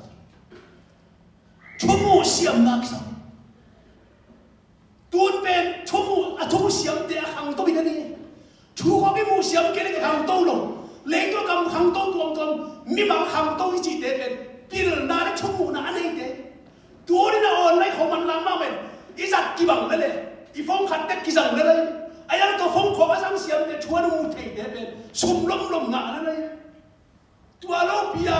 chung mu xiêm na cái sao tuôn bên chung mu xiêm té hàng tôi bị cái gì chú có cái mu xiêm cái này hàng tôi luôn lấy tôi cầm hàng tôi tuồng mi bằng hàng tôi chỉ để bên pin na đấy chung mu na anh ấy đấy tuôn đi na on lấy không ăn lắm mà mình cái giặt kỳ bằng đấy cái phong khát cái kỳ rằng đấy ai đang tôi phong khó mà sang xiêm để chúa nó mu thề để bên sum lom ngã đấy tua lâu bia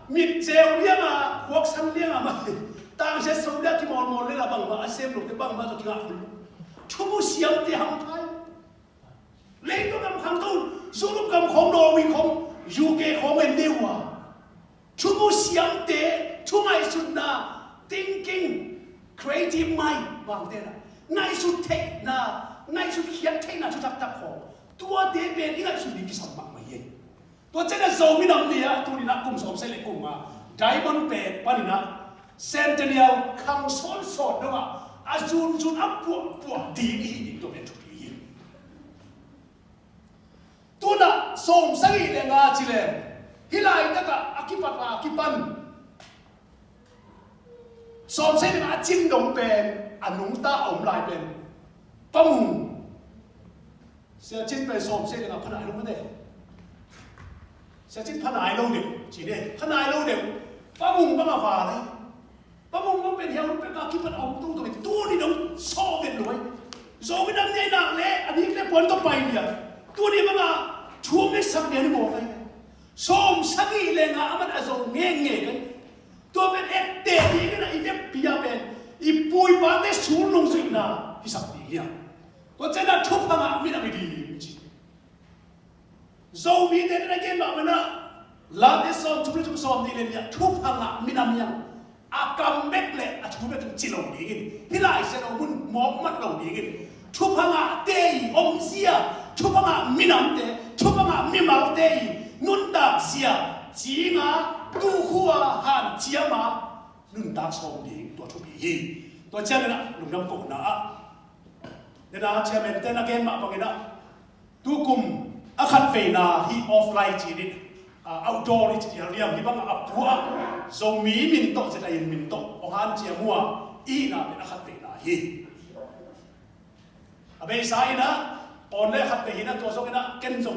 mít treo liang à hoặc sang liang à mà tang sẽ sống ra thì mòn lên là bằng mà xem được cái bằng mà tôi kêu chú mu xiêm thì hàng thái lấy tôi cầm hàng tôi dù lúc cầm không đồ mình không dù cái không mình đều à chú mu xiêm thì chú ngay sụt na thinking creative mind bằng thế nào ngay sụt thế na ngay sụt hiện thế na chú tập khó tua thế bên ngay sụt đi cái sản phẩm mà vậy tua chắc là giàu mi nằm đi à tôi đi nãy cùng sống sẽ lại cùng mà diamond bed bao nhiêu nãy Centennial khang sốt đúng không ạ? Azun áp buộc đi đi tôi biết chụp đi. Tôi đã sống say lên ngã chỉ lên. Hi lại tất cả akipan. Sống say lên ngã chín đồng bền, nung ta ổn lại bền. Bông. Sẽ chín bền sống say lên ngã phản ai luôn đấy. Sẽ chín phản ai lâu điểm chỉ đây phản ai lâu điểm. Bông bông vào đấy. Bông bên heo bên kia bên ông tu đi đâu so bên lối rồi cái năm nay nào lẽ anh ấy cái quần tóc bay nhỉ tu đi mà chúa mới sắc đèn mồ cái xóm sắc gì lên ngã mà rồi nghe cái tu bên ép tệ đi cái này ép bia bên ép bùi bán để xuống lông gì nào thì sắc đi à tu chân là chụp hàng ngã mình làm gì rồi vì thế này cái mà là để xóm đi lên nhỉ chụp hàng ngã mình làm gì akam bekle atu betul cilong dingin hilai seno pun momat long dingin chupanga tei omsia chupanga minam te chupanga mimal tei nunda sia chỉ ngã tu hua hàn chia mà nun ta song đi tua thu bi tua chân này nè lùng năm cổ nã nên là chia men tên là game mà bằng cái nè tu cùng khát về na hi offline chỉ đi outdoor đi chỉ liam hi bằng apua zo mi min to sẽ là min to ông han chia mua i na bên khát về na hi bây giờ na on le khát về hi na tua zo cái na ken zo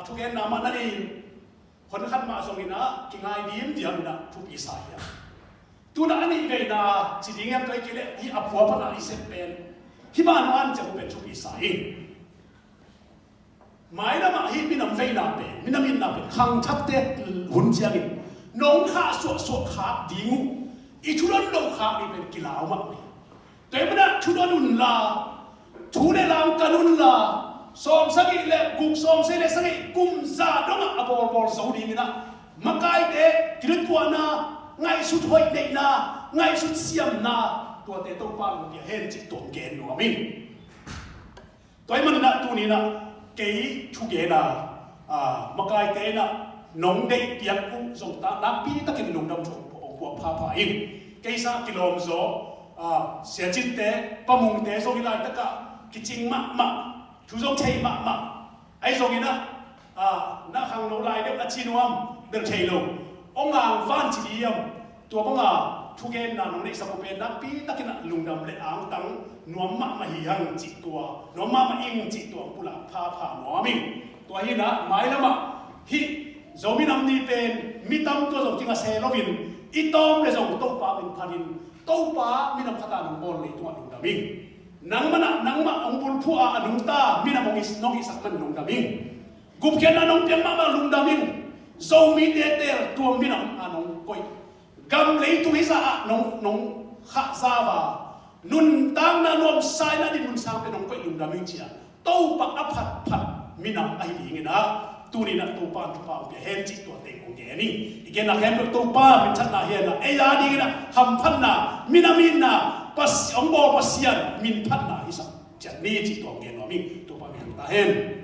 thu gen na mà na điคนขัดมาส่งนี่นะกินไงดีมเดียวนี่นะทุกปีสายอ่ะตัวนั้นนี่เวนะสิ่งที่เงี้ยตัวไอ้กิเลสที่อับหัวพนักอิเซนเป็นที่บ้านวันจะเป็นทุกปีสายหมายนะมาฮิมินำเวนะเป็นมินำมินนะเป็นขังทับเตะหุ่นเจียงน้องข้าสวดขาดีงูอีชุดนั้นน้องขานี่เป็นกีฬาออกมาแต่เมื่อนั้นชุดนั้นนุ่นลาชุดนั้นลางกันนุ่นลาสอมสักิเลกุกสอมเสเลสักิกุมซาดงะอบอลบอลสาวดีนี่นะมาไกเตะกิริตัวน่ะไงสุดหอยเด็กน่ะไงสุดเสียมน่ะตัวเตะตัวปั้นเดี๋ยวเห็นจิตตัวเกณฑ์หนูมิงตัวมันน่ะตัวนี้น่ะเกยทุเกน่ะมาไกเตะน่ะน้องเด็กเปียกกุ้งส่งตานักปีตะกินลุงดำชงองค์พวกพาพาอิงเกยซากิโลมโซเสียจิตเตะปะมุงเตะส่งกีฬาตะกะกิจิงมะทุกท่านมาไอ้ส่งนี่นะนักขังโนไลเด็กนักชินวมเดินเที่ยวองอ่างฟันจีเดียมตัวบังอาทุกเกณฑ์นั้นในสังคมเป็นนักปีนักกินลุงดำเละอ่างตังนวมมาหิหังจิตตัวนวมมาอิงจิตตัวปุระพาหนวมิงตัวนี้นะหมายแล้วมาฮิโจมินำนี่เป็นมิตรตัวส่งจิงเซโลวินอีตอมเลยส่งตู้ปลาเป็นพันินตู้ปลามินำขตาหนุ่มบอลเลยตัวลุงดำมิงnang ma ang bulpua anong ta mina mong nong isak man nong daming gupken anong piang mama nong daming zo mi te tuam mina anong koi gam lei tu isa nong kha zawa nun tang na nom sai na di nun sang pe nong koi nong daming chia to pa aphat mina ai ding na tu ni na to pa pe hen chi to te kong ge ni igen na hen to pa min chat na hen na e ya ding na ham phan na mina min na pas ông bò pasian min phat na isa chat ni chi to ge no mi to pa mi ta hen